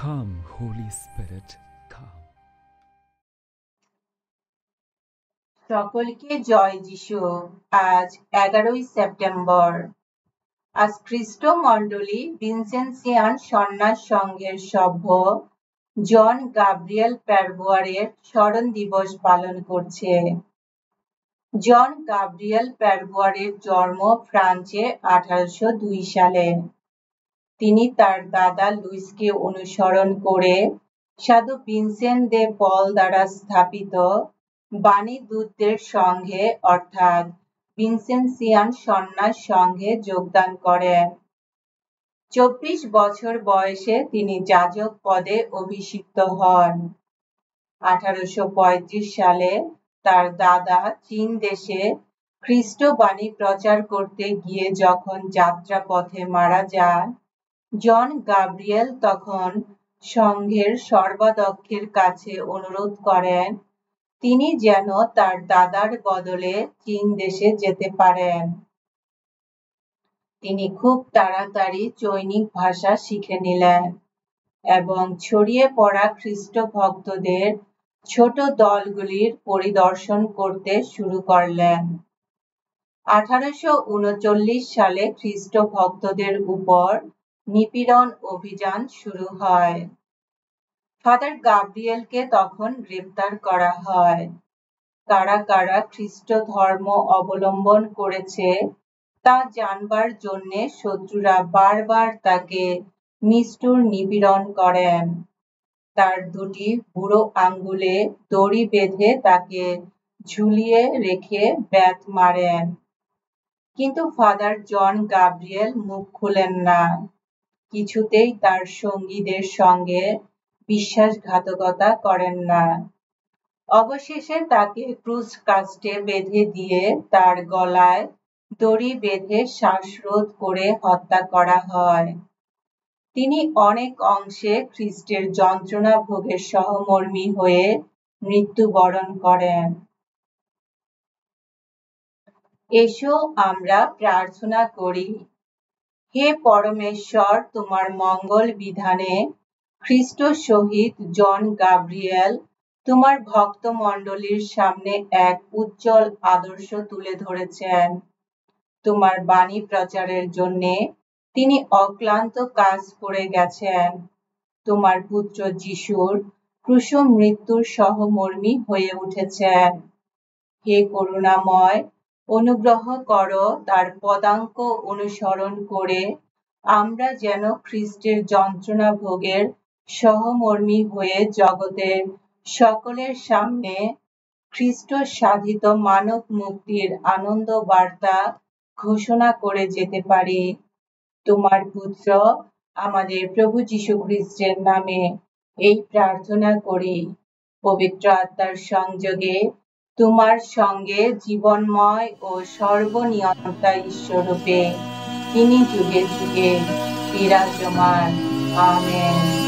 Come, Holy Spirit, come. সকলকে জয় যিশু। আজ 11ই সেপ্টেম্বর। আজ খ্রিস্ট মণ্ডলী ভিনসেন্সিয়ান সন্ন্যাস সংঘের সভ্য জন গাব্রিয়েল প্যারবোয়ারের স্মরণ দিবস পালন করছে। জন গাব্রিয়েল প্যারবোয়ারের জন্ম ফ্রান্সে 1802 সালে। তিনি তার দাদা লুইসকে অনুসরণ করে সাধু ভিনসেন্ট দে পল দ্বারা স্থাপিত বাণীদূতদের সংঘে অর্থাৎ ভিনসেন্সিয়ান সন্ন্যাস সংঘে যোগদান করেন। 24 বছর বয়সে তিনি যাজক পদে অভিষিক্ত হন। 1835 সালে তার দাদা চীন দেশে খ্রিস্ট বাণী প্রচার করতে গিয়ে যখন যাত্রাপথে মারা যান, জন গাব্রিয়েল তখন সংঘের সর্বাধ্যক্ষের কাছে অনুরোধ করেন তিনি যেন তার দাদার বদলে চীন দেশে যেতে পারেন। তিনি খুব তাড়াতাড়ি চৈনিক ভাষা শিখে নিলেন এবং ছড়িয়ে পড়া খ্রিস্ট ভক্তদের ছোট দলগুলির পরিদর্শন করতে শুরু করলেন। 1839 সালে খ্রিস্ট ভক্তদের উপর নিপীড়ন অভিযান শুরু হয়। ফাদার গাব্রিয়েলকে তখন গ্রেপ্তার করা হয়। কারা কারা খ্রিস্ট ধর্ম অবলম্বন করেছে তা জানবার জন্যে শত্রুরা বারবার তাকে নিষ্ঠুর নিপীড়ন করেন। তার দুটি বুড়ো আঙ্গুলে দড়ি বেঁধে তাকে ঝুলিয়ে রেখে বেত মারেন। কিন্তু ফাদার জন গাব্রিয়েল মুখ খুলেন না, কিছুতেই তার সঙ্গীদের সঙ্গে বিশ্বাসঘাতকতা করেন না। অবশেষে তাকে ক্রুশ কাস্টে বেঁধে দিয়ে তার গলায় দড়ি বেঁধে শ্বাসরোধ করে হত্যা করা হয়। তিনি অনেক অংশে খ্রিস্টের যন্ত্রণা ভোগের সহমর্মী হয়ে মৃত্যুবরণ করেন। এসো আমরা প্রার্থনা করি। হে পরমেশ্বর, তোমার মঙ্গল বিধানে খ্রিস্ট সহিত জন গাব্রিয়েল তোমার ভক্ত মণ্ডলীর সামনে এক উজ্জ্বল আদর্শ তুলে ধরেছেন। তোমার বাণী প্রচারের জন্যে তিনি অক্লান্ত কাজ করে গেছেন। তোমার পুত্র যিশুর ক্রুশ মৃত্যুর সহমর্মী হয়ে উঠেছেন। হে করুণাময়, অনুগ্রহ করো তার পদাঙ্ক অনুসরণ করে আমরা যেন খ্রিস্টের যন্ত্রণা ভোগের সহমর্মী হয়ে জগতের সকলের সামনে খ্রিস্ট সাধিত মানব মুক্তির আনন্দ বার্তা ঘোষণা করে যেতে পারি। তোমার পুত্র আমাদের প্রভু যীশু খ্রিস্টের নামে এই প্রার্থনা করি। পবিত্র আত্মার সংযোগে তোমার সঙ্গে জীবনময় ও সর্বনিয়ন্তা ঈশ্বররূপে তিনি যুগে যুগে বিরাজমান। আমেন।